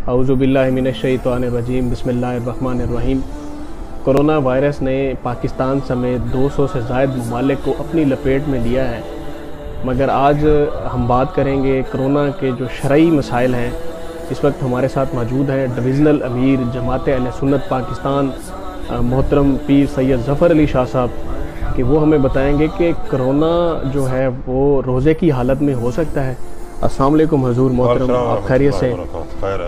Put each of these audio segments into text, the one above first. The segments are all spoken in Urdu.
اعوذ باللہ من الشیطان الرجیم بسم اللہ الرحمن الرحیم۔ کرونا وائرس نے پاکستان سمیت 200 سے زائد ممالک کو اپنی لپیٹ میں لیا ہے، مگر آج ہم بات کریں گے کرونا کے جو شرعی مسائل ہیں۔ اس وقت ہمارے ساتھ موجود ہیں ڈویژنل امیر جماعت اہل سنت پاکستان محترم پیر سید ظفر علی شاہ صاحب، کہ وہ ہمیں بتائیں گے کہ کرونا جو ہے وہ روزے کی حالت میں ہو سکتا ہے۔ السلام علیکم حضور محترم، آپ خیریت سے؟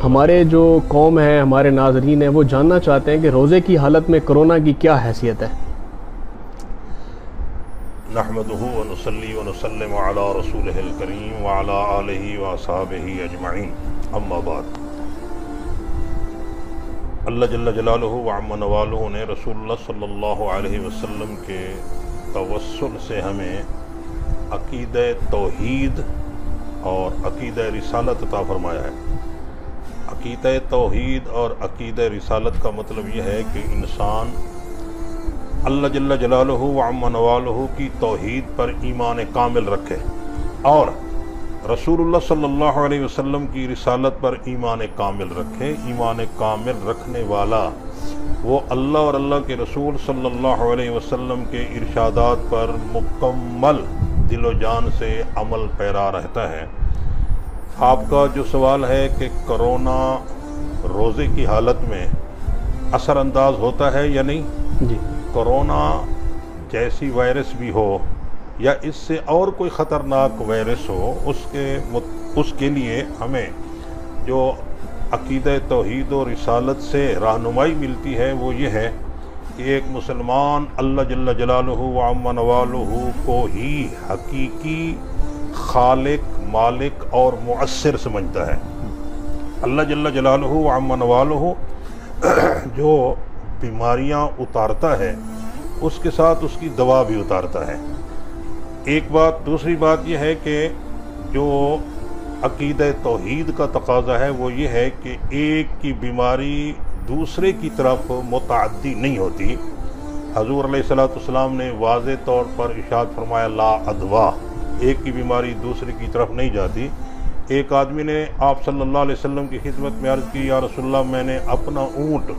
ہمارے جو قوم ہے، ہمارے ناظرین ہیں، وہ جاننا چاہتے ہیں کہ روزے کی حالت میں کرونا کی کیا حیثیت ہے؟ نحمدہ ونصلی ونسلم علی رسولہ الکریم وعلی آلہ واصحابہ اجمعین، اما بعد۔ اللہ جل جلالہ وعم نوالہ نے رسول اللہ صلی اللہ علیہ وسلم کے توسل سے ہمیں عقیدہ توحید اور عقیدہ رسالت عطا فرمایا ہے۔ عقیدہ توحید اور عقیدہ رسالت کا مطلب یہ ہے کہ انسان اللہ جل جلالہ وعم نوالہ کی توحید پر ایمان کامل رکھے اور رسول اللہ صلی اللہ علیہ وسلم کی رسالت پر ایمان کامل رکھے۔ ایمان کامل رکھنے والا وہ اللہ اور اللہ کے رسول صلی اللہ علیہ وسلم کے ارشادات پر مکمل دل و جان سے عمل پیرا رہتا ہے۔ آپ کا جو سوال ہے کہ کرونا روزے کی حالت میں اثر انداز ہوتا ہے یا نہیں؟ جی، کرونا جیسی وائرس بھی ہو یا اس سے اور کوئی خطرناک وائرس ہو، اس کے لیے ہمیں جو عقیدہ توحید و رسالت سے رہنمائی ملتی ہے وہ یہ ہے کہ ایک مسلمان اللہ جل جلالہ وعم نوالہ کو ہی حقیقی خالق، مالک اور مؤثر سمجھتا ہے۔ اللہ جل جلالہ وعم نوالہ جو بیماریاں اتارتا ہے اس کے ساتھ اس کی دوا بھی اتارتا ہے، ایک بات۔ دوسری بات یہ ہے کہ جو عقیدہ توحید کا تقاضا ہے وہ یہ ہے کہ ایک کی بیماری دوسرے کی طرف متعدی نہیں ہوتی۔ حضور علیہ السلام نے واضح طور پر ارشاد فرمایا لا عدویٰ، ایک کی بیماری دوسرے کی طرف نہیں جاتی۔ ایک آدمی نے آپ صلی اللہ علیہ وسلم کی خدمت میں عرض کی، یا رسول اللہ میں نے اپنا اونٹ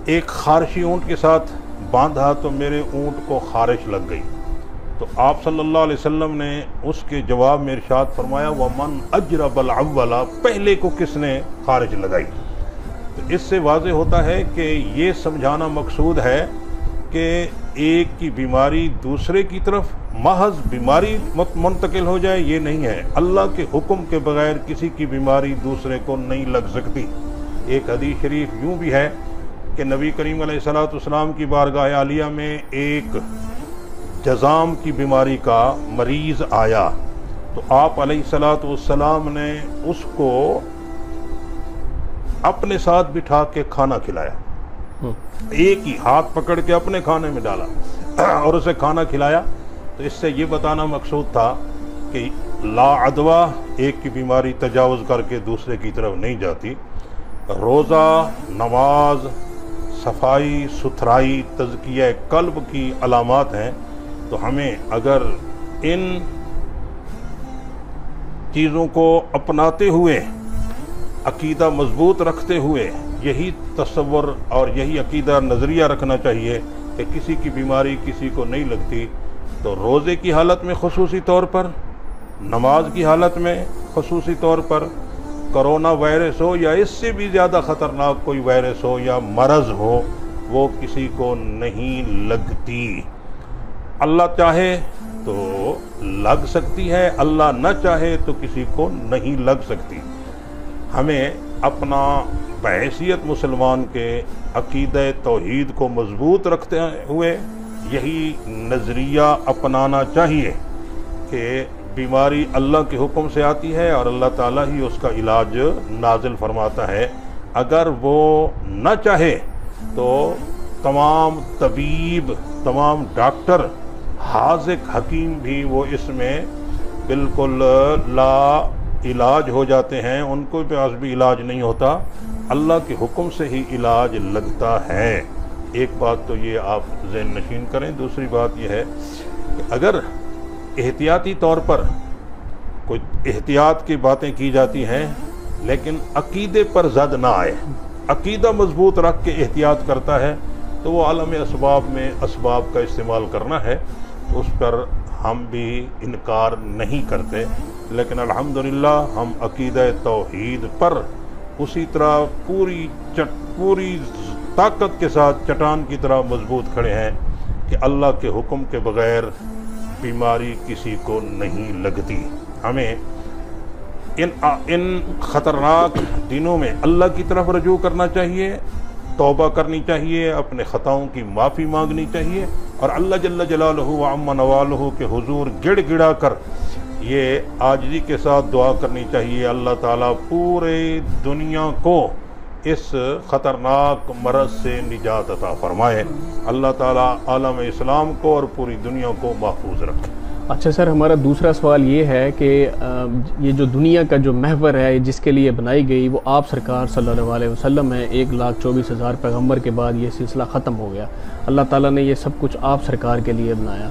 ایک خارشی اونٹ کے ساتھ باندھا تو میرے اونٹ کو خارش لگ گئی، تو آپ صلی اللہ علیہ وسلم نے اس کے جواب میں ارشاد فرمایا وَمَنْ أَجْرَبَ الْأَوَّلَ، پہلے کو کس نے خارش لگائی؟ تو اس سے واضح ہوتا ہے کہ یہ سمجھانا مقصود ہے کہ ایک کی بیماری دوسرے کی طرف محض بیماری منتقل ہو جائے، یہ نہیں ہے۔ اللہ کے حکم کے بغیر کسی کی بیماری دوسرے کو نہیں لگ سکتی۔ ایک حدیث شریف یوں بھی ہے کہ نبی کریم علیہ السلام کی بارگاہ عالیہ میں ایک جزام کی بیماری کا مریض آیا تو آپ علیہ السلام نے اس کو اپنے ساتھ بٹھا کے کھانا کھلایا، ایک ہی ہاتھ پکڑ کے اپنے کھانے میں ڈالا اور اسے کھانا کھلایا۔ تو اس سے یہ بتانا مقصود تھا کہ لا عدویٰ، ایک کی بیماری تجاوز کر کے دوسرے کی طرف نہیں جاتی۔ روزہ، نماز، صفائی ستھرائی، تزکیہ قلب کی علامات ہیں، تو ہمیں اگر ان چیزوں کو اپناتے ہوئے، عقیدہ مضبوط رکھتے ہوئے یہی تصور اور یہی عقیدہ نظریہ رکھنا چاہیے کہ کسی کی بیماری کسی کو نہیں لگتی، تو روزے کی حالت میں خصوصی طور پر، نماز کی حالت میں خصوصی طور پر، کرونا وائرس ہو یا اس سے بھی زیادہ خطرناک کوئی وائرس ہو یا مرض ہو، وہ کسی کو نہیں لگتی۔ اللہ چاہے تو لگ سکتی ہے، اللہ نہ چاہے تو کسی کو نہیں لگ سکتی۔ ہمیں اپنا بحیثیت مسلمان کے عقیدہ توحید کو مضبوط رکھتے ہوئے یہی نظریہ اپنانا چاہیے کہ بیماری اللہ کے حکم سے آتی ہے اور اللہ تعالیٰ ہی اس کا علاج نازل فرماتا ہے۔ اگر وہ نہ چاہے تو تمام طبیب، تمام ڈاکٹر، حاذق حکیم بھی وہ اس میں بالکل لا علاج ہو جاتے ہیں، ان کو پاس بھی علاج نہیں ہوتا، اللہ کے حکم سے ہی علاج لگتا ہے۔ ایک بات تو یہ آپ ذہن نشین کریں۔ دوسری بات یہ ہے کہ اگر احتیاطی طور پر کوئی احتیاط کی باتیں کی جاتی ہیں لیکن عقیدے پر زد نہ آئے، عقیدہ مضبوط رکھ کے احتیاط کرتا ہے تو وہ عالم اسباب میں اسباب کا استعمال کرنا ہے، اس پر ہم بھی انکار نہیں کرتے، لیکن الحمدللہ ہم عقیدہ توحید پر اسی طرح پوری طاقت کے ساتھ چٹان کی طرح مضبوط کھڑے ہیں کہ اللہ کے حکم کے بغیر بیماری کسی کو نہیں لگتی۔ ہمیں ان خطرناک دنوں میں اللہ کی طرف رجوع کرنا چاہیے، توبہ کرنی چاہیے، اپنے خطاؤں کی معافی مانگنی چاہیے، اور اللہ جل جلالہ و عم نوالہ کے حضور گڑ گڑا کر یہ عاجزی کے ساتھ دعا کرنی چاہیے، اللہ تعالیٰ پورے دنیا کو اس خطرناک مرض سے نجات عطا فرمائے، اللہ تعالیٰ عالم اسلام کو اور پوری دنیا کو محفوظ رکھے۔ اچھا سر، ہمارا دوسرا سوال یہ ہے کہ یہ جو دنیا کا جو محور ہے جس کے لیے بنائی گئی وہ آپ سرکار صلی اللہ علیہ وسلم ہے، 1,24,000 پیغمبر کے بعد یہ سلسلہ ختم ہو گیا، اللہ تعالیٰ نے یہ سب کچھ آپ سرکار کے لیے بنایا۔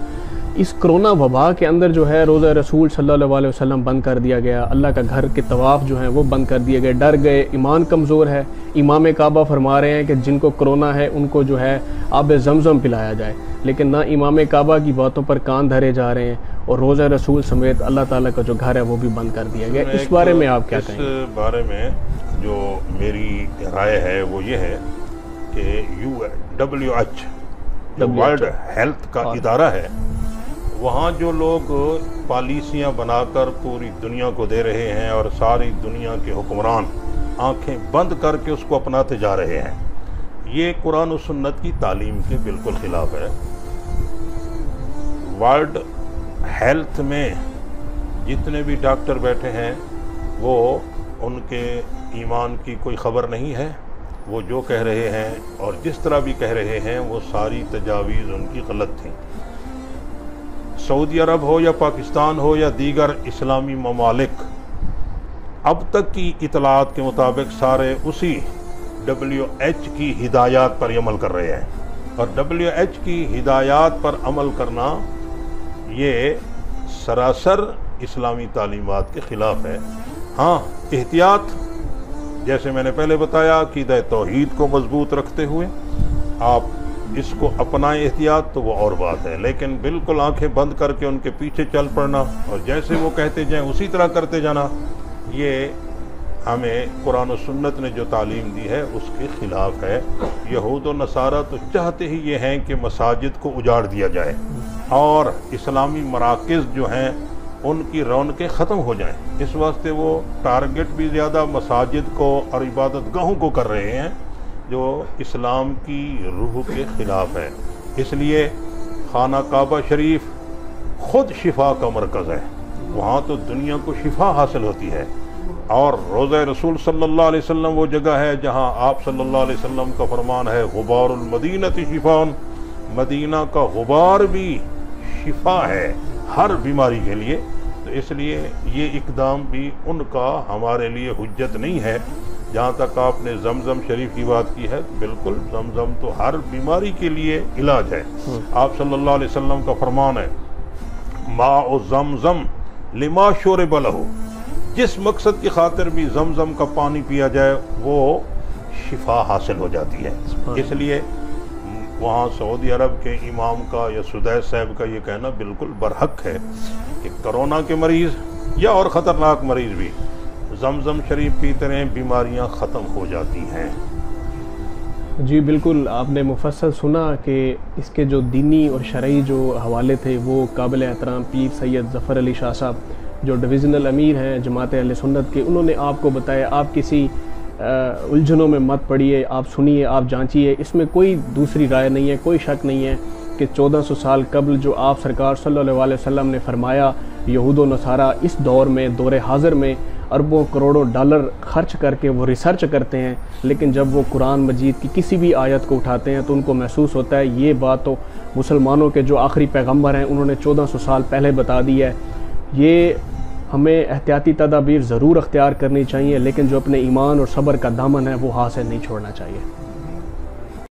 اس کرونا وبا کے اندر جو ہے روضہ رسول صلی اللہ علیہ وسلم بند کر دیا گیا، اللہ کا گھر کے طواف جو ہیں وہ بند کر دیے گئے، ڈر گئے، ایمان کمزور ہے۔ امام کعبہ فرما رہے ہیں کہ جن کو کرونا ہے ان کو جو ہے آب زمزم پلایا جائے، لیکن نہ امام کعبہ کی باتوں پر کان دھرے جا رہے ہیں، اور روضہ رسول سمیت اللہ تعالیٰ کا جو گھر ہے وہ بھی بند کر دیا گیا۔ اس بارے میں آپ کیا کہیں گے؟ اس بارے میں جو میری رائے ہے وہ یہ ہے کہ WHO جو ورلڈ ہیلتھ کا ادارہ ہے، وہاں جو لوگ پالیسیاں بنا کر پوری دنیا کو دے رہے ہیں اور ساری دنیا کے حکمران آنکھیں بند کر کے اس کو اپناتے جا رہے ہیں، یہ قرآن و سنت کی تعلیم کے بالکل خلاف ہے۔ ورلڈ ہیلتھ میں جتنے بھی ڈاکٹر بیٹھے ہیں وہ ان کے ایمان کی کوئی خبر نہیں ہے، وہ جو کہہ رہے ہیں اور جس طرح بھی کہہ رہے ہیں وہ ساری تجاویز ان کی غلط تھیں۔ سعودی عرب ہو یا پاکستان ہو یا دیگر اسلامی ممالک، اب تک کی اطلاعات کے مطابق سارے اسی WHO کی ہدایات پر عمل کر رہے ہیں، اور WHO کی ہدایات پر عمل کرنا یہ سراسر اسلامی تعلیمات کے خلاف ہے۔ ہاں، احتیاط جیسے میں نے پہلے بتایا، عقیدہ توحید کو مضبوط رکھتے ہوئے آپ اس کو اپنائیں احتیاط تو وہ اور بات ہے، لیکن بالکل آنکھیں بند کر کے ان کے پیچھے چل پڑنا اور جیسے وہ کہتے جائیں اسی طرح کرتے جانا، یہ ہمیں قرآن و سنت نے جو تعلیم دی ہے اس کے خلاف ہے۔ یہود و نصارہ تو چاہتے ہی یہ ہیں کہ مساجد کو اجاڑ دیا جائے اور اسلامی مراکز جو ہیں ان کی رونقیں ختم ہو جائیں، اس واسطے وہ ٹارگٹ بھی زیادہ مساجد کو اور عبادت گاہوں کو کر رہے ہیں، جو اسلام کی روح کے خلاف ہے۔ اس لیے خانہ کعبہ شریف خود شفا کا مرکز ہے، وہاں تو دنیا کو شفا حاصل ہوتی ہے، اور روضہ رسول صلی اللہ علیہ وسلم وہ جگہ ہے جہاں آپ صلی اللہ علیہ وسلم کا فرمان ہے، غبار المدینۃ شفاء، مدینہ کا غبار بھی شفا ہے ہر بیماری کے لیے۔ تو اس لیے یہ اقدام بھی ان کا ہمارے لیے حجت نہیں ہے۔ جہاں تک آپ نے زمزم شریف کی بات کی ہے، بالکل زمزم تو ہر بیماری کے لیے علاج ہے۔ آپ صلی اللہ علیہ وسلم کا فرمان ہے، ماء زمزم لما شرب لہ، جس مقصد کی خاطر بھی زمزم کا پانی پیا جائے وہ شفا حاصل ہو جاتی ہے۔ اس لیے وہاں سعودی عرب کے امام کا یا سدیس صاحب کا یہ کہنا بالکل برحق ہے کہ کرونا کے مریض یا اور خطرناک مریض بھی زمزم شریف پیتے رہیں، بیماریاں ختم ہو جاتی ہیں۔ جی بالکل، آپ نے مفصل سنا کہ اس کے جو دینی اور شرعی جو حوالے تھے وہ قابل احترام پیر سید ظفر علی شاہ صاحب جو ڈویژنل امیر ہیں جماعت اہل سنت کے، انہوں نے آپ کو بتایا۔ آپ کسی الجھنوں میں مت پڑیے، آپ سنیے، آپ جانچیے، اس میں کوئی دوسری رائے نہیں ہے، کوئی شک نہیں ہے کہ 1400 سال قبل جو آپ سرکار صلی اللہ علیہ وسلم نے فرمایا، یہود و نصارہ اس دور میں، دور حاضر میں اربوں کروڑوں ڈالر خرچ کر کے وہ ریسرچ کرتے ہیں، لیکن جب وہ قرآن مجید کی کسی بھی آیت کو اٹھاتے ہیں تو ان کو محسوس ہوتا ہے یہ بات تو مسلمانوں کے جو آخری پیغمبر ہیں انہوں نے 1400 سال پہلے بتا دی ہے۔ یہ ہمیں احتیاطی تدابیر ضرور اختیار کرنی چاہیے، لیکن جو اپنے ایمان اور صبر کا دامن ہے وہ ہاتھ سے نہیں چھوڑنا چاہیے۔